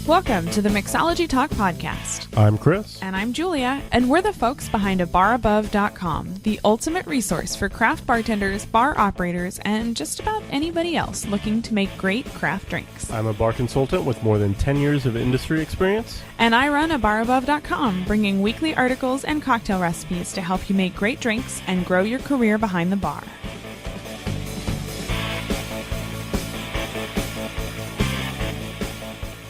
Welcome to the Mixology Talk podcast. I'm Chris. And I'm Julia, and we're the folks behind barabove.com, the ultimate resource for craft bartenders, bar operators, and just about anybody else looking to make great craft drinks. I'm a bar consultant with more than 10 years of industry experience. And I run barabove.com, bringing weekly articles and cocktail recipes to help you make great drinks and grow your career behind the bar.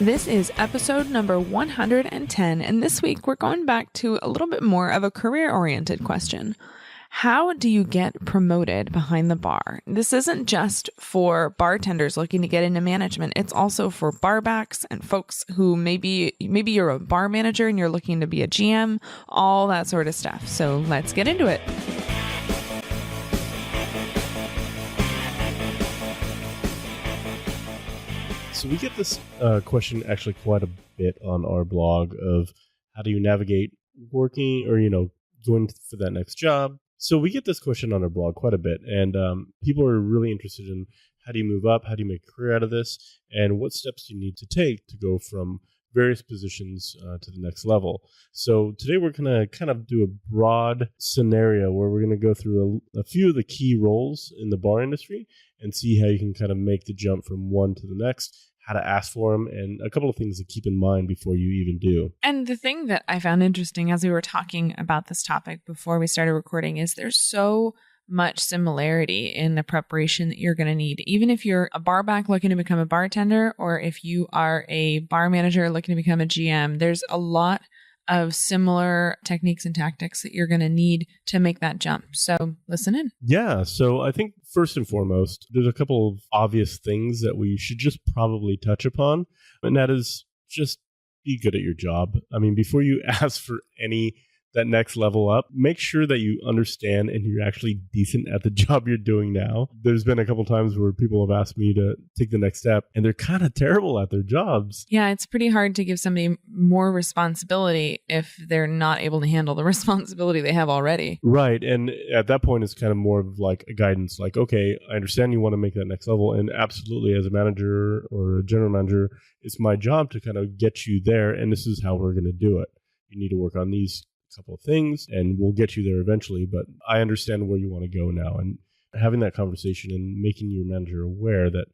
This is episode number 110, and this week we're going back to a little bit more of a career-oriented question. How do you get promoted behind the bar? This isn't just for bartenders looking to get into management. It's also for barbacks and folks who maybe you're a bar manager and you're looking to be a GM, all that sort of stuff. So let's get into it. So we get this question actually quite a bit on our blog of how do you navigate working or, going for that next job. So we get this question on our blog quite a bit, and people are really interested in how do you move up, how do you make a career out of this, and what steps do you need to take to go from various positions to the next level. So today we're going to kind of do a broad scenario where we're going to go through a few of the key roles in the bar industry and see how you can kind of make the jump from one to the next, how to ask for them, and a couple of things to keep in mind before you even do. And the thing that I found interesting as we were talking about this topic before we started recording is there's so much similarity in the preparation that you're going to need. Even if you're a barback looking to become a bartender, or if you are a bar manager looking to become a GM, there's a lot of similar techniques and tactics that you're going to need to make that jump. So listen in. Yeah. So I think first and foremost, there's a couple of obvious things that we should just probably touch upon. And that is just be good at your job. I mean, before you ask for that next level up, make sure that you understand and you're actually decent at the job you're doing now. There's been a couple times where people have asked me to take the next step and they're kind of terrible at their jobs. Yeah, it's pretty hard to give somebody more responsibility if they're not able to handle the responsibility they have already. Right. And at that point, it's kind of more of like a guidance, like, okay, I understand you want to make that next level. And absolutely, as a manager or a general manager, it's my job to kind of get you there. And this is how we're going to do it. You need to work on these couple of things and we'll get you there eventually, but I understand where you want to go now, and having that conversation and making your manager aware that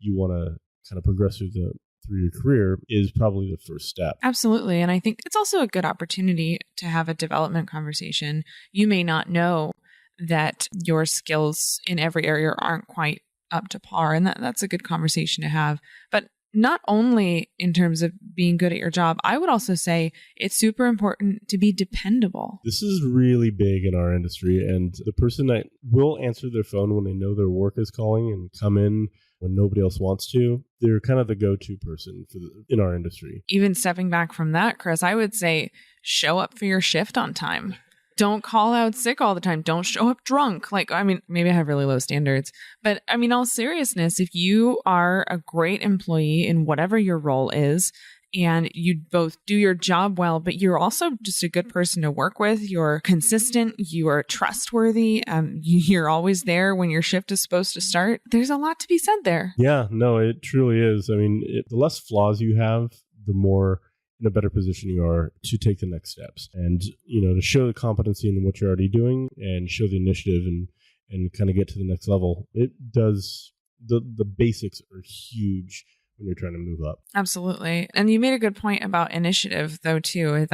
you want to kind of progress through your career is probably the first step. Absolutely. And I think it's also a good opportunity to have a development conversation. You may not know that your skills in every area aren't quite up to par, and that's a good conversation to have. But not only in terms of being good at your job, I would also say it's super important to be dependable. This is really big in our industry, and the person that will answer their phone when they know their work is calling and come in when nobody else wants to, they're kind of the go-to person in our industry. Even stepping back from that, Chris, I would say show up for your shift on time. Don't call out sick all the time. Don't show up drunk. Maybe I have really low standards, but all seriousness, if you are a great employee in whatever your role is, and you both do your job well, but you're also just a good person to work with, you're consistent, you are trustworthy, you're always there when your shift is supposed to start, there's a lot to be said there. Yeah, no, it truly is. The less flaws you have, the more in a better position you are to take the next steps and, to show the competency in what you're already doing and show the initiative and kind of get to the next level. It does, the basics are huge when you're trying to move up. Absolutely. And you made a good point about initiative though, too. I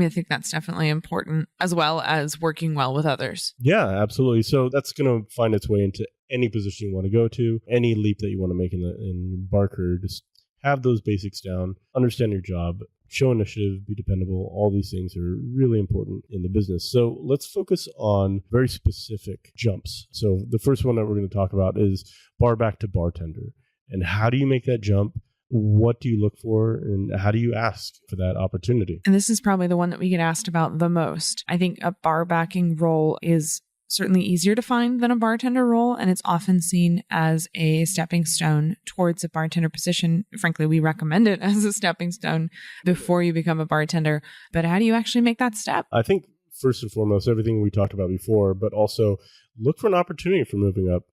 think that's definitely important, as well as working well with others. Yeah, absolutely. So that's going to find its way into any position you want to go to, any leap that you want to make in your bar career. Just have those basics down, understand your job, show initiative, be dependable. All these things are really important in the business. So let's focus on very specific jumps. So the first one that we're going to talk about is barback to bartender. And how do you make that jump? What do you look for? And how do you ask for that opportunity? And this is probably the one that we get asked about the most. I think a barbacking role is certainly easier to find than a bartender role, and it's often seen as a stepping stone towards a bartender position. Frankly, we recommend it as a stepping stone before you become a bartender. But how do you actually make that step? I think first and foremost, everything we talked about before, but also look for an opportunity for moving up.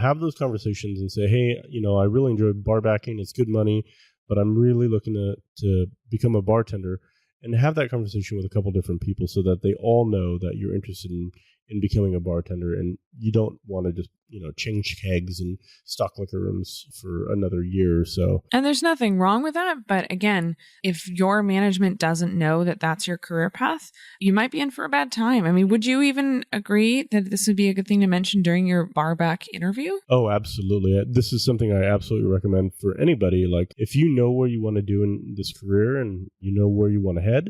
Have those conversations and say, hey, I really enjoy barbacking. It's good money. but I'm really looking to become a bartender, and have that conversation with a couple different people so that they all know that you're interested in becoming a bartender, and you don't want to just, change kegs and stock liquor rooms for another year or so. And there's nothing wrong with that. But again, if your management doesn't know that that's your career path, you might be in for a bad time. I mean, would you even agree that this would be a good thing to mention during your barback interview? Oh, absolutely. This is something I absolutely recommend for anybody. Like, if you know what you want to do in this career and you know where you want to head,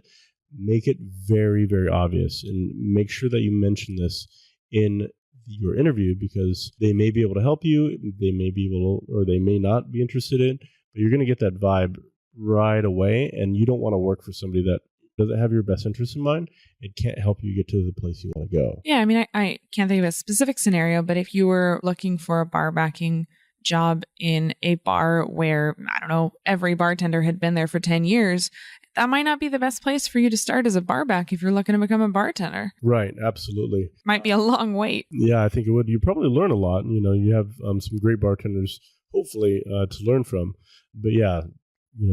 make it very, very obvious, and make sure that you mention this in your interview, because they may be able to help you, they may be able to, or they may not be interested in, but you're going to get that vibe right away, and you don't want to work for somebody that doesn't have your best interest in mind. It can't help you get to the place you want to go. Yeah, I mean, I can't think of a specific scenario, but if you were looking for a barbacking job in a bar where, I don't know, every bartender had been there for 10 years, that might not be the best place for you to start as a barback if you're looking to become a bartender. Right, absolutely. Might be a long wait. Yeah, I think it would. You probably learn a lot. You have some great bartenders, hopefully, to learn from. But yeah,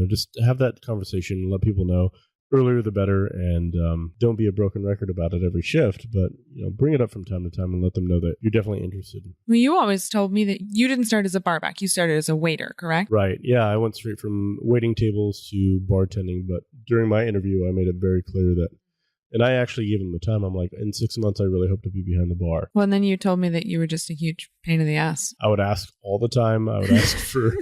just have that conversation and let people know. Earlier the better, and don't be a broken record about it every shift, but bring it up from time to time and let them know that you're definitely interested. Well, you always told me that you didn't start as a barback, you started as a waiter, correct? Right. Yeah, I went straight from waiting tables to bartending, but during my interview, I made it very clear that, and I actually gave them the time. I'm like, in 6 months, I really hope to be behind the bar. Well, and then you told me that you were just a huge pain in the ass. I would ask all the time. I would ask for,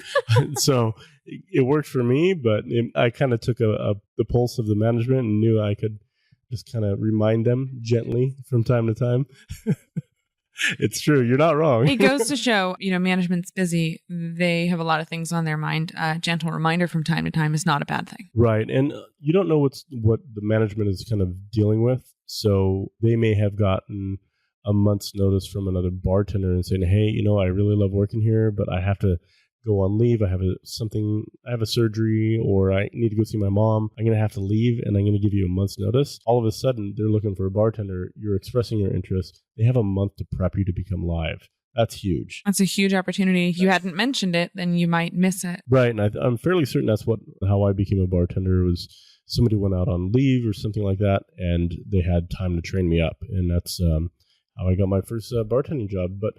so it worked for me, but I kind of took the pulse of the management and knew I could just kind of remind them gently from time to time. It's true. You're not wrong. It goes to show, management's busy. They have a lot of things on their mind. A gentle reminder from time to time is not a bad thing. Right. And you don't know what the management is kind of dealing with. So they may have gotten a month's notice from another bartender and saying, hey, I really love working here, but I have to go on leave. I have a surgery, or I need to go see my mom. I'm going to have to leave, and I'm going to give you a month's notice. All of a sudden, they're looking for a bartender. You're expressing your interest. They have a month to prep you to become live. That's huge. That's a huge opportunity. If you hadn't mentioned it, then you might miss it. Right. And I'm fairly certain that's how I became a bartender. Was somebody went out on leave or something like that, and they had time to train me up. And that's how I got my first bartending job. But,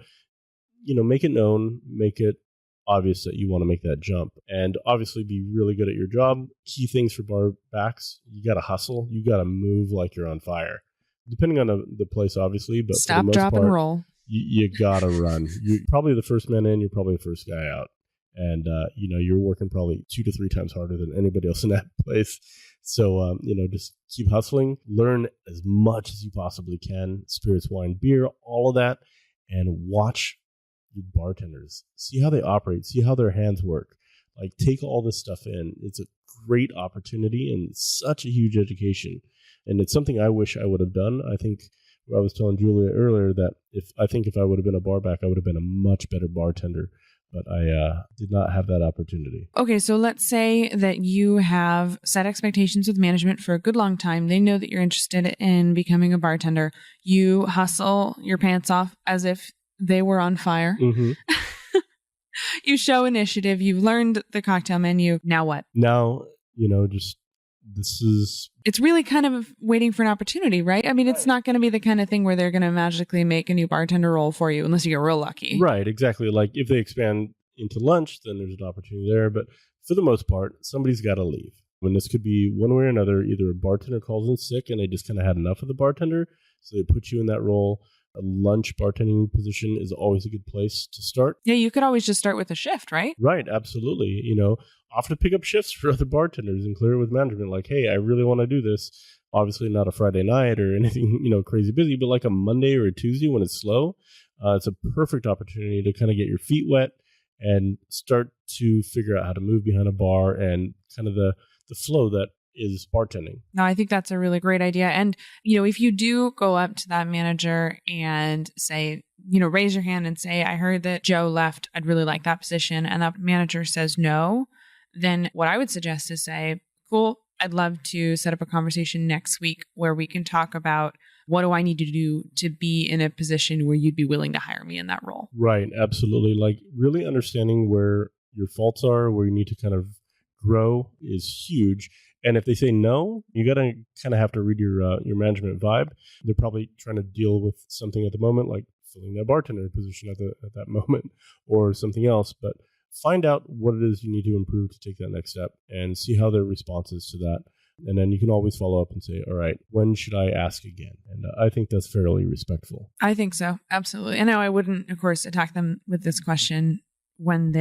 make it known, make it obvious that you want to make that jump, and obviously be really good at your job. Key things for barbacks: you got to hustle, you got to move like you're on fire, depending on the place, obviously. But stop, for the most drop, part, and roll. You got to run. You're probably the first man in, you're probably the first guy out, and you're working probably 2 to 3 times harder than anybody else in that place. So just keep hustling, learn as much as you possibly can, spirits, wine, beer, all of that, and watch bartenders, see how they operate, see how their hands work. Like, take all this stuff in. It's a great opportunity and such a huge education, and it's something I wish I would have done. I think I was telling Julia earlier that if I would have been a barback, I would have been a much better bartender, but I did not have that opportunity. Okay, so let's say that you have set expectations with management for a good long time. They know that you're interested in becoming a bartender. You hustle your pants off as if they were on fire. Mm-hmm. You show initiative. You've learned the cocktail menu. Now what? Now, it's really kind of waiting for an opportunity, right? I mean, it's not going to be the kind of thing where they're going to magically make a new bartender role for you unless you get real lucky. Right, exactly. Like, if they expand into lunch, then there's an opportunity there. But for the most part, somebody's got to leave. And this could be one way or another. Either a bartender calls in sick and they just kind of had enough of the bartender, so they put you in that role. A lunch bartending position is always a good place to start. Yeah, you could always just start with a shift, right? Right, absolutely. Often pick up shifts for other bartenders and clear it with management. Like, hey, I really want to do this. Obviously not a Friday night or anything, crazy busy, but like a Monday or a Tuesday when it's slow. It's a perfect opportunity to kind of get your feet wet and start to figure out how to move behind a bar and kind of the flow that is bartending. No, I think that's a really great idea. And, if you do go up to that manager and say, raise your hand and say, I heard that Joe left, I'd really like that position, and that manager says no, then what I would suggest is say, cool, I'd love to set up a conversation next week where we can talk about what do I need to do to be in a position where you'd be willing to hire me in that role. Right, absolutely. Like, really understanding where your faults are, where you need to kind of grow is huge. And if they say no, you got to kind of have to read your management vibe. They're probably trying to deal with something at the moment, like filling that bartender position at that moment or something else. But find out what it is you need to improve to take that next step and see how their response is to that. And then you can always follow up and say, all right, when should I ask again? And I think that's fairly respectful. I think so. Absolutely. And no, I wouldn't, of course, attack them with this question when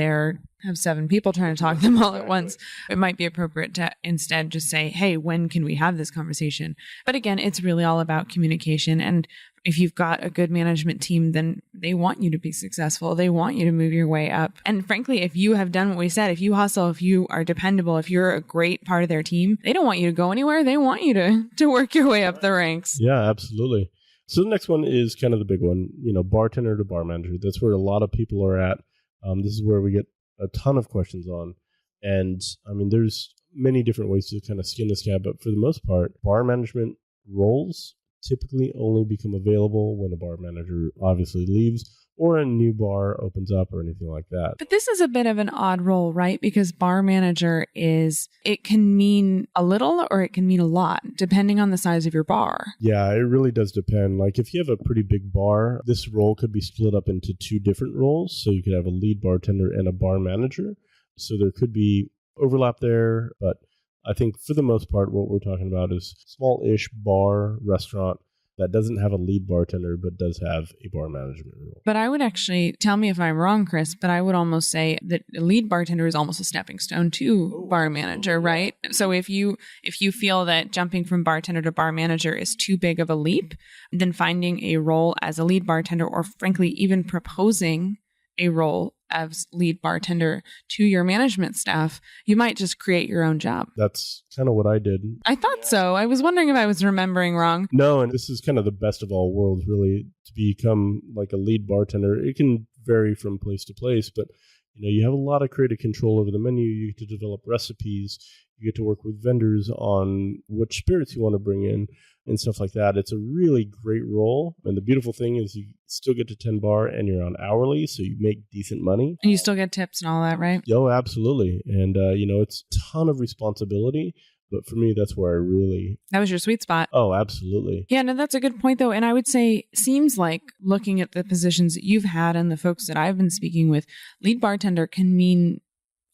have 7 people trying to talk to them all at once. It might be appropriate to instead just say, hey, when can we have this conversation? But again, it's really all about communication. And if you've got a good management team, then they want you to be successful. They want you to move your way up. And frankly, if you have done what we said, if you hustle, if you are dependable, if you're a great part of their team, they don't want you to go anywhere. They want you to work your way up the ranks. Yeah, absolutely. So the next one is kind of the big one, bartender to bar manager. That's where a lot of people are at. This is where we get a ton of questions on. And I mean, there's many different ways to kind of skin this cat, but for the most part, bar management roles typically only become available when a bar manager obviously leaves or a new bar opens up or anything like that. But this is a bit of an odd role, right? Because bar manager it can mean a little or it can mean a lot, depending on the size of your bar. Yeah, it really does depend. Like if you have a pretty big bar, this role could be split up into 2 different roles. So you could have a lead bartender and a bar manager. So there could be overlap there, but I think for the most part, what we're talking about is small-ish bar, restaurant that doesn't have a lead bartender, but does have a bar management role. But I would actually, tell me if I'm wrong, Chris, but I would almost say that a lead bartender is almost a stepping stone to bar manager, right? So if you feel that jumping from bartender to bar manager is too big of a leap, then finding a role as a lead bartender, or frankly, even proposing a role as lead bartender to your management staff, you might just create your own job. That's kind of what I did. I thought so. I was wondering if I was remembering wrong. No, and this is kind of the best of all worlds, really, to become like a lead bartender. It can vary from place to place, but you have a lot of creative control over the menu. You get to develop recipes. You get to work with vendors on which spirits you want to bring in and stuff like that. It's a really great role. And the beautiful thing is you still get to 10 bar and you're on hourly, so you make decent money. And you still get tips and all that, right? Oh, absolutely. And, it's a ton of responsibility. But for me, that's where that was your sweet spot. Oh, absolutely. Yeah, no, that's a good point, though. And I would say, seems like looking at the positions that you've had and the folks that I've been speaking with, lead bartender can mean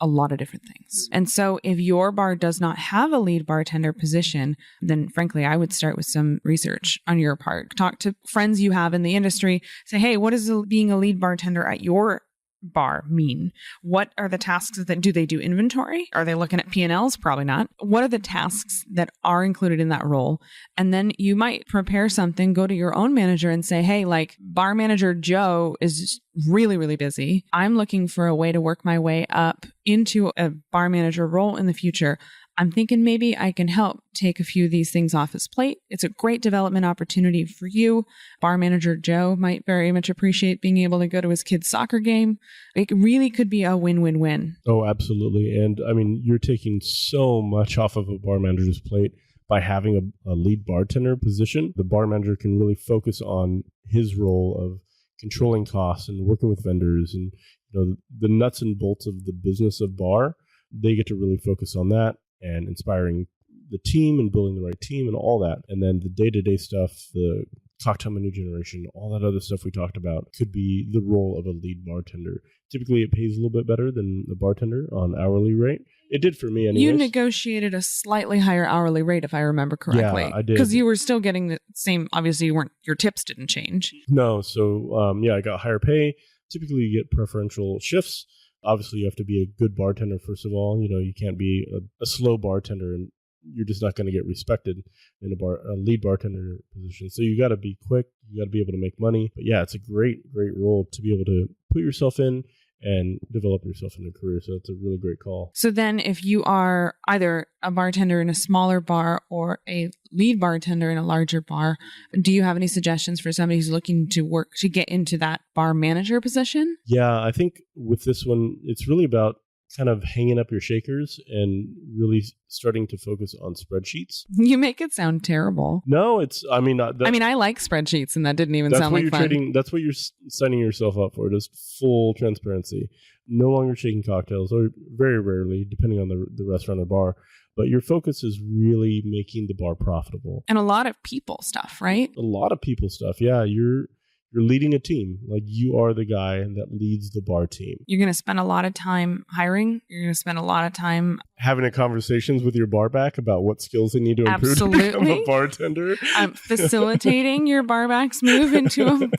a lot of different things. And so if your bar does not have a lead bartender position, then frankly, I would start with some research on your part. Talk to friends you have in the industry. Say, hey, what does being a lead bartender at your bar mean? What are the tasks do they do inventory? Are they looking at P&Ls? Probably not. What are the tasks that are included in that role? And then you might prepare something, go to your own manager and say, hey, like bar manager Joe is really, really busy. I'm looking for a way to work my way up into a bar manager role in the future. I'm thinking maybe I can help take a few of these things off his plate. It's a great development opportunity for you. Bar manager Joe might very much appreciate being able to go to his kid's soccer game. It really could be a win-win-win. Oh, absolutely. And I mean, you're taking so much off of a bar manager's plate by having a lead bartender position. The bar manager can really focus on his role of controlling costs and working with vendors and the nuts and bolts of the business of bar. They get to really focus on that and inspiring the team and building the right team and all that. And then the day-to-day stuff, the cocktail menu generation, all that other stuff we talked about could be the role of a lead bartender. Typically, it pays a little bit better than the bartender on hourly rate. It did for me anyways. You negotiated a slightly higher hourly rate, if I remember correctly. Yeah, I did. Because you were still getting the same, obviously your tips didn't change. No, so I got higher pay. Typically, you get preferential shifts. Obviously, you have to be a good bartender, first of all. You can't be a slow bartender, and you're just not going to get respected in a lead bartender position. So you got to be quick. You got to be able to make money. But yeah, it's a great, great role to be able to put yourself in and develop yourself in a career. So it's a really great call. So then if you are either a bartender in a smaller bar or a lead bartender in a larger bar, do you have any suggestions for somebody who's looking to get into that bar manager position? Yeah, I think with this one, it's really about kind of hanging up your shakers and really starting to focus on spreadsheets. You make it sound terrible. No, I like spreadsheets, and that didn't even sound like fun. That's what you're signing yourself up for, just full transparency. No longer shaking cocktails, or very rarely, depending on the restaurant or bar. But your focus is really making the bar profitable. And a lot of people stuff, right? A lot of people stuff, yeah. You're leading a team. Like, you are the guy that leads the bar team. You're going to spend a lot of time hiring. You're going to spend a lot of time having conversations with your barback about what skills they need to improve to become a bartender. Facilitating your barback's move into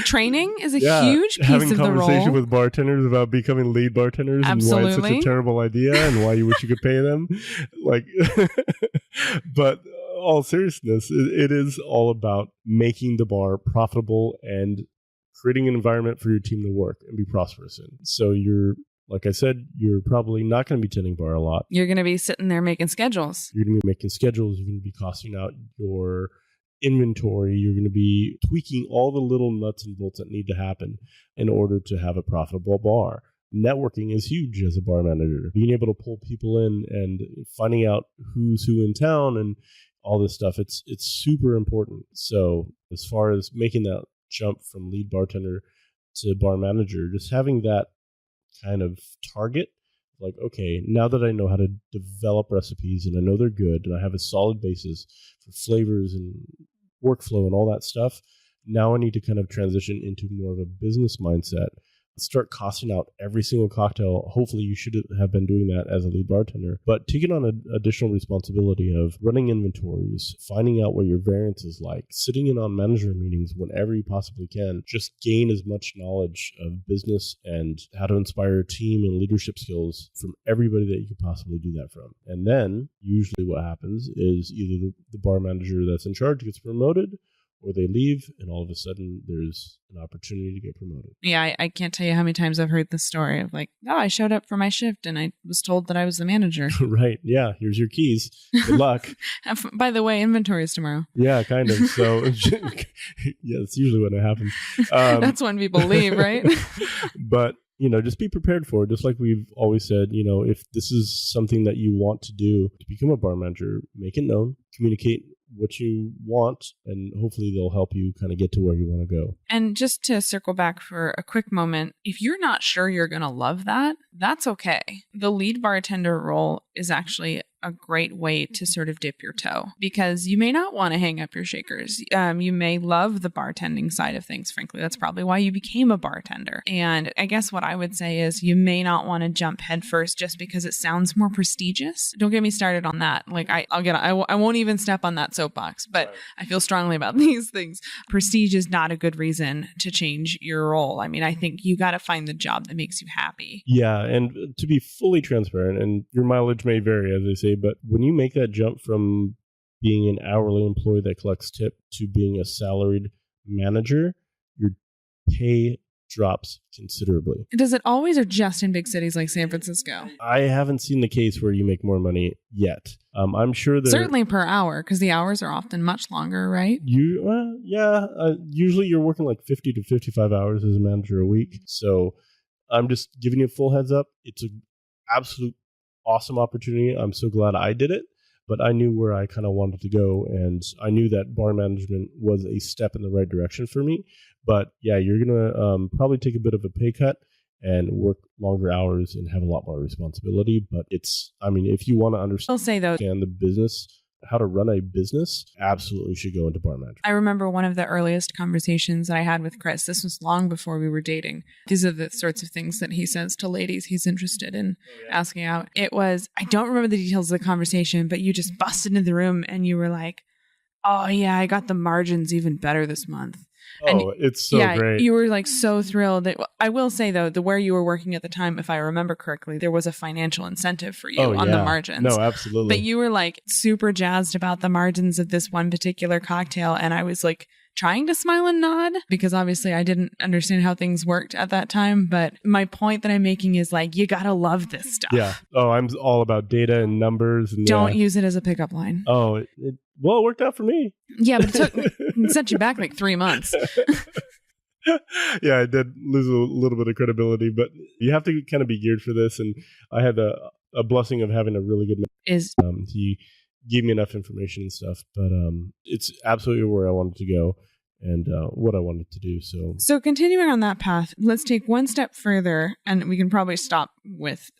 training is a huge piece of the role. Having conversation with bartenders about becoming lead bartenders and why it's such a terrible idea and why you wish you could pay them. But all seriousness, it is all about making the bar profitable and creating an environment for your team to work and be prosperous in. So like I said, you're probably not going to be tending bar a lot. You're going to be sitting there making schedules. You're going to be making schedules. You're going to be costing out your inventory. You're going to be tweaking all the little nuts and bolts that need to happen in order to have a profitable bar. Networking is huge as a bar manager. Being able to pull people in and finding out who's who in town and all this stuff, it's super important. So as far as making that jump from lead bartender to bar manager, just having that kind of target, like, okay, now that I know how to develop recipes and I know they're good and I have a solid basis for flavors and workflow and all that stuff, now I need to kind of transition into more of a business mindset. Start costing out every single cocktail. Hopefully you should have been doing that as a lead bartender, but taking on an additional responsibility of running inventories, finding out what your variance is like, sitting in on manager meetings whenever you possibly can. Just gain as much knowledge of business and how to inspire a team and leadership skills from everybody that you could possibly do that from. And then usually what happens is either the bar manager that's in charge gets promoted, or they leave, and all of a sudden there's an opportunity to get promoted. Yeah, I can't tell you how many times I've heard this story of like, I showed up for my shift and I was told that I was the manager. Right, yeah, here's your keys. Good luck. By the way, inventory is tomorrow. Yeah, kind of. So, yeah, that's usually when it happens. That's when people leave, right? But, just be prepared for it. Just like we've always said, if this is something that you want to do to become a bar manager, make it known, communicate what you want, and hopefully they'll help you kind of get to where you want to go. And just to circle back for a quick moment, if you're not sure you're going to love that, that's okay. The lead bartender role is actually a great way to sort of dip your toe, because you may not want to hang up your shakers. You may love the bartending side of things. Frankly, that's probably why you became a bartender. And I guess what I would say is you may not want to jump headfirst just because it sounds more prestigious. Don't get me started on that. Like I won't even step on that soapbox, but right. I feel strongly about these things. Prestige is not a good reason to change your role. I mean, I think you got to find the job that makes you happy. Yeah. And to be fully transparent, and your mileage may vary, as I say, but when you make that jump from being an hourly employee that collects tip to being a salaried manager, your pay drops considerably. Does it always, or just in big cities like San Francisco? I haven't seen the case where you make more money yet. I'm sure that certainly per hour, because the hours are often much longer, right? Usually you're working like 50 to 55 hours as a manager a week. So I'm just giving you a full heads up. It's an absolute awesome opportunity. I'm so glad I did it, but I knew where I kind of wanted to go, and I knew that bar management was a step in the right direction for me. But yeah, you're going to probably take a bit of a pay cut and work longer hours and have a lot more responsibility. But if you want to understand the business, how to run a business, absolutely should go into bar management. I remember one of the earliest conversations that I had with Chris. This was long before we were dating. These are the sorts of things that he says to ladies he's interested in asking out. It was, I don't remember the details of the conversation, but you just busted into the room and you were like, oh yeah, I got the margins even better this month. It's so great. You were like so thrilled. I will say though, where you were working at the time, if I remember correctly, there was a financial incentive for you on the margins. No, absolutely. But you were like super jazzed about the margins of this one particular cocktail. And I was like trying to smile and nod, because obviously I didn't understand how things worked at that time. But my point that I'm making is like, you got to love this stuff. Yeah. Oh, I'm all about data and numbers. And don't use it as a pickup line. Oh, it worked out for me. Yeah, but it set you back like 3 months. Yeah, I did lose a little bit of credibility, but you have to kind of be geared for this. And I had a blessing of having a really good he gave me enough information and stuff, but it's absolutely where I wanted to go and what I wanted to do. So continuing on that path, let's take one step further, and we can probably stop with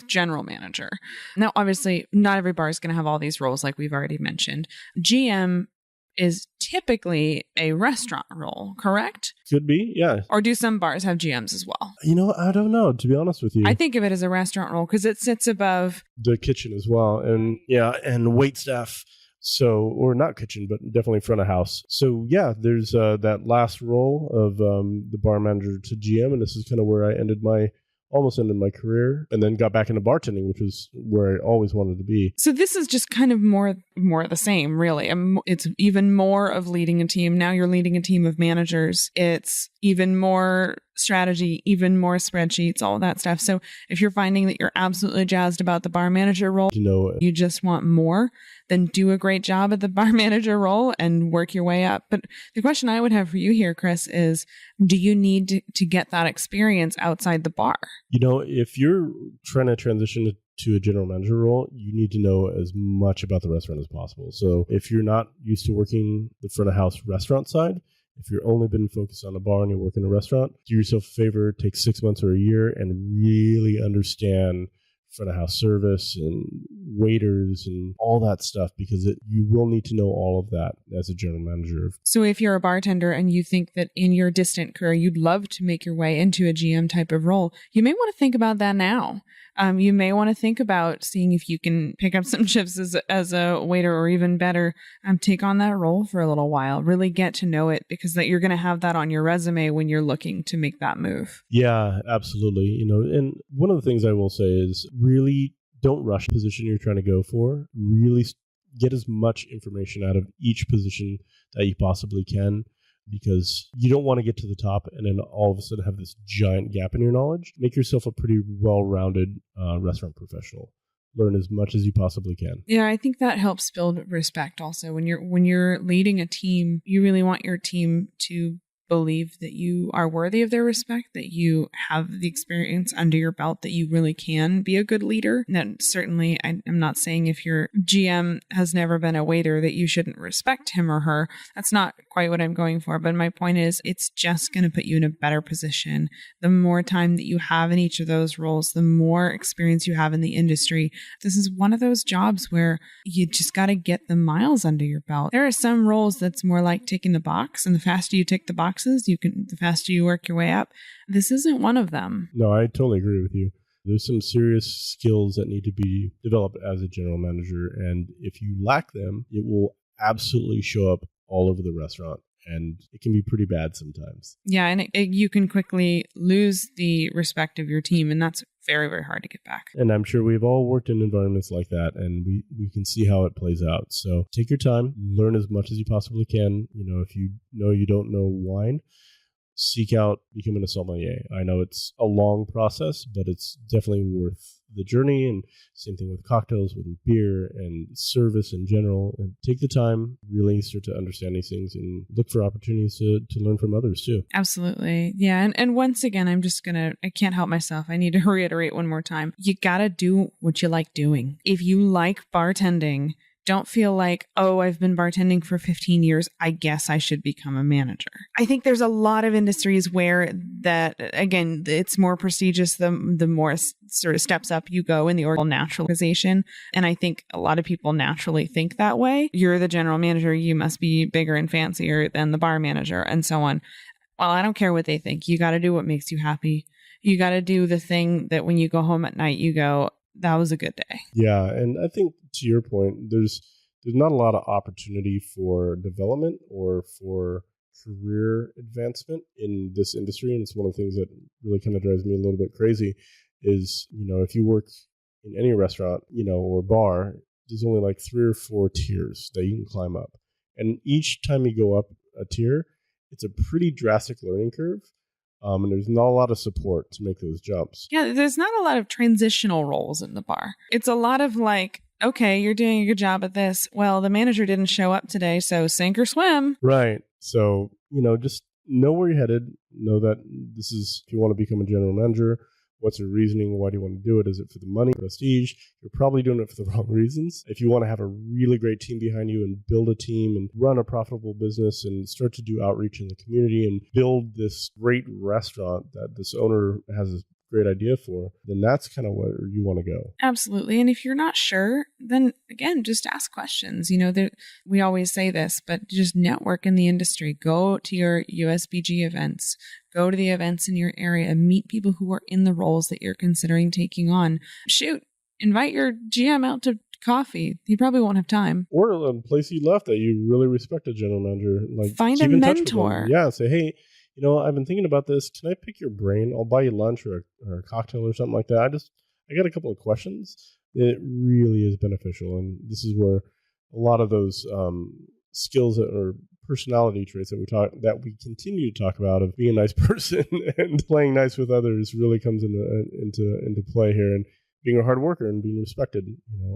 general manager. Now, obviously, not every bar is going to have all these roles like we've already mentioned. GM is typically a restaurant role, correct? Could be, yeah. Or do some bars have GMs as well? I don't know, to be honest with you. I think of it as a restaurant role because it sits above the kitchen as well, and wait staff. So, or not kitchen, but definitely front of house. So yeah, there's that last role of the bar manager to GM, and this is kind of where I almost ended my career, and then got back into bartending, which was where I always wanted to be. So this is just kind of more of the same, really. It's even more of leading a team. Now you're leading a team of managers. It's even more strategy, even more spreadsheets, all of that stuff. So if you're finding that you're absolutely jazzed about the bar manager role, you just want more, then do a great job at the bar manager role and work your way up. But the question I would have for you here, Chris, is do you need to get that experience outside the bar? If you're trying to transition to a general manager role, you need to know as much about the restaurant as possible. So if you're not used to working the front of house restaurant side, if you've only been focused on a bar and you work in a restaurant, do yourself a favor, take 6 months or a year and really understand front of house service and waiters and all that stuff, because you will need to know all of that as a general manager. So if you're a bartender and you think that in your distant career you'd love to make your way into a GM type of role, you may want to think about that now. You may want to think about seeing if you can pick up some shifts as a waiter, or even better, take on that role for a little while. Really get to know it, because that you're going to have that on your resume when you're looking to make that move. Yeah, absolutely. And one of the things I will say is really don't rush the position you're trying to go for. Really get as much information out of each position that you possibly can, because you don't want to get to the top and then all of a sudden have this giant gap in your knowledge. Make yourself a pretty well-rounded restaurant professional. Learn as much as you possibly can. Yeah, I think that helps build respect also. When you're leading a team, you really want your team to believe that you are worthy of their respect, that you have the experience under your belt, that you really can be a good leader. And certainly, I'm not saying if your GM has never been a waiter that you shouldn't respect him or her. That's not quite what I'm going for. But my point is, it's just going to put you in a better position. The more time that you have in each of those roles, the more experience you have in the industry. This is one of those jobs where you just got to get the miles under your belt. There are some roles that's more like ticking the box, and the faster you tick the box, the faster you work your way up. This isn't one of them. No, I totally agree with you. There's some serious skills that need to be developed as a general manager, and if you lack them, it will absolutely show up all over the restaurant, and it can be pretty bad sometimes. Yeah, and you can quickly lose the respect of your team, and that's very, very hard to get back. And I'm sure we've all worked in environments like that, and we can see how it plays out. So take your time, learn as much as you possibly can. If you know you don't know wine, seek out becoming a sommelier. I know it's a long process, but it's definitely worth the journey. And same thing with cocktails, with beer and service in general. And take the time, really start to understand these things and look for opportunities to learn from others too. Absolutely. Yeah. And once again, I can't help myself. I need to reiterate one more time. You got to do what you like doing. If you like bartending, don't feel like, oh, I've been bartending for 15 years. I guess I should become a manager. I think there's a lot of industries where that, again, it's more prestigious the more sort of steps up you go in the naturalization. And I think a lot of people naturally think that way. You're the general manager. You must be bigger and fancier than the bar manager and so on. Well, I don't care what they think. You got to do what makes you happy. You got to do the thing that when you go home at night, you go, that was a good day. Yeah. And I think to your point, there's not a lot of opportunity for development or for career advancement in this industry. And it's one of the things that really kind of drives me a little bit crazy is, if you work in any restaurant, or bar, there's only like 3 or 4 tiers that you can climb up. And each time you go up a tier, it's a pretty drastic learning curve. And there's not a lot of support to make those jumps. Yeah, there's not a lot of transitional roles in the bar. It's a lot of like, okay, you're doing a good job at this. Well, the manager didn't show up today, so sink or swim. Right. So, just know where you're headed. Know that this is, if you want to become a general manager, what's your reasoning? Why do you want to do it? Is it for the money, prestige? You're probably doing it for the wrong reasons. If you want to have a really great team behind you and build a team and run a profitable business and start to do outreach in the community and build this great restaurant that this owner has a great idea for, then that's kind of where you want to go. Absolutely. And if you're not sure, then again, just ask questions. We always say this, but just network in the industry. Go to your USBG events. Go to the events in your area. Meet people who are in the roles that you're considering taking on. Shoot, invite your GM out to coffee. He probably won't have time. Or a place you left that you really respect a general manager. Like, find a mentor. Yeah, say, hey, I've been thinking about this. Can I pick your brain? I'll buy you lunch or a cocktail or something like that. I got a couple of questions. It really is beneficial. And this is where a lot of those skills or personality traits that we continue to talk about, of being a nice person and playing nice with others, really comes into play here. And being a hard worker and being respected,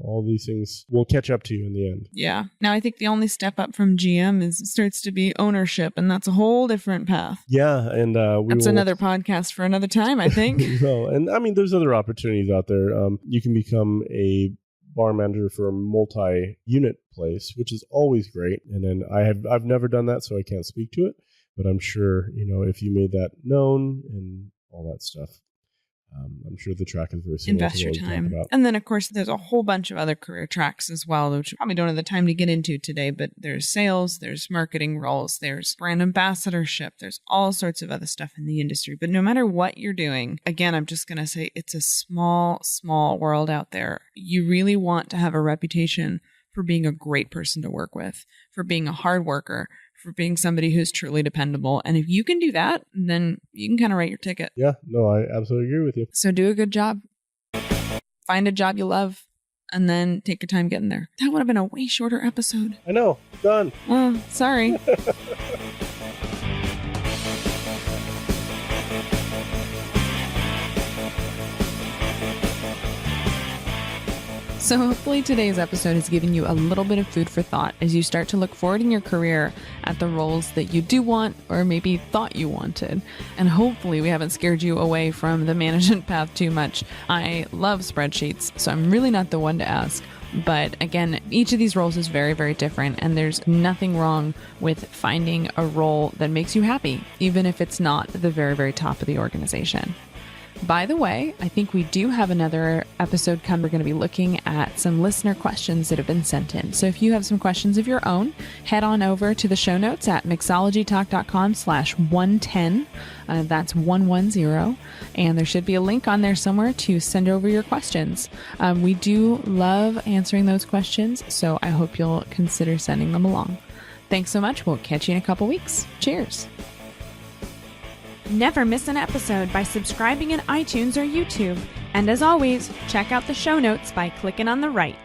all these things will catch up to you in the end. Yeah. Now I think the only step up from GM starts to be ownership, and that's a whole different path. Yeah, and that's another podcast for another time, I think. No, and I mean, there's other opportunities out there. You can become a bar manager for a multi-unit place, which is always great. And then I've never done that, so I can't speak to it. But I'm sure if you made that known and all that stuff, I'm sure the track is very similar. Invest your time. And then, of course, there's a whole bunch of other career tracks as well, which we probably don't have the time to get into today, but there's sales, there's marketing roles, there's brand ambassadorship, there's all sorts of other stuff in the industry. But no matter what you're doing, again, I'm just going to say it's a small, small world out there. You really want to have a reputation for being a great person to work with, for being a hard worker, for being somebody who's truly dependable. And if you can do that, then you can kind of write your ticket. Yeah, no, I absolutely agree with you. So do a good job. Find a job you love, and then take your time getting there. That would have been a way shorter episode. I know. Done. Oh, sorry. So hopefully today's episode has given you a little bit of food for thought as you start to look forward in your career at the roles that you do want or maybe thought you wanted. And hopefully we haven't scared you away from the management path too much. I love spreadsheets, so I'm really not the one to ask. But again, each of these roles is very, very different, and there's nothing wrong with finding a role that makes you happy, even if it's not the very, very top of the organization. By the way, I think we do have another episode coming. We're going to be looking at some listener questions that have been sent in. So if you have some questions of your own, head on over to the show notes at mixologytalk.com/110. That's 110. And there should be a link on there somewhere to send over your questions. We do love answering those questions, so I hope you'll consider sending them along. Thanks so much. We'll catch you in a couple weeks. Cheers. Never miss an episode by subscribing in iTunes or YouTube. And as always, check out the show notes by clicking on the right.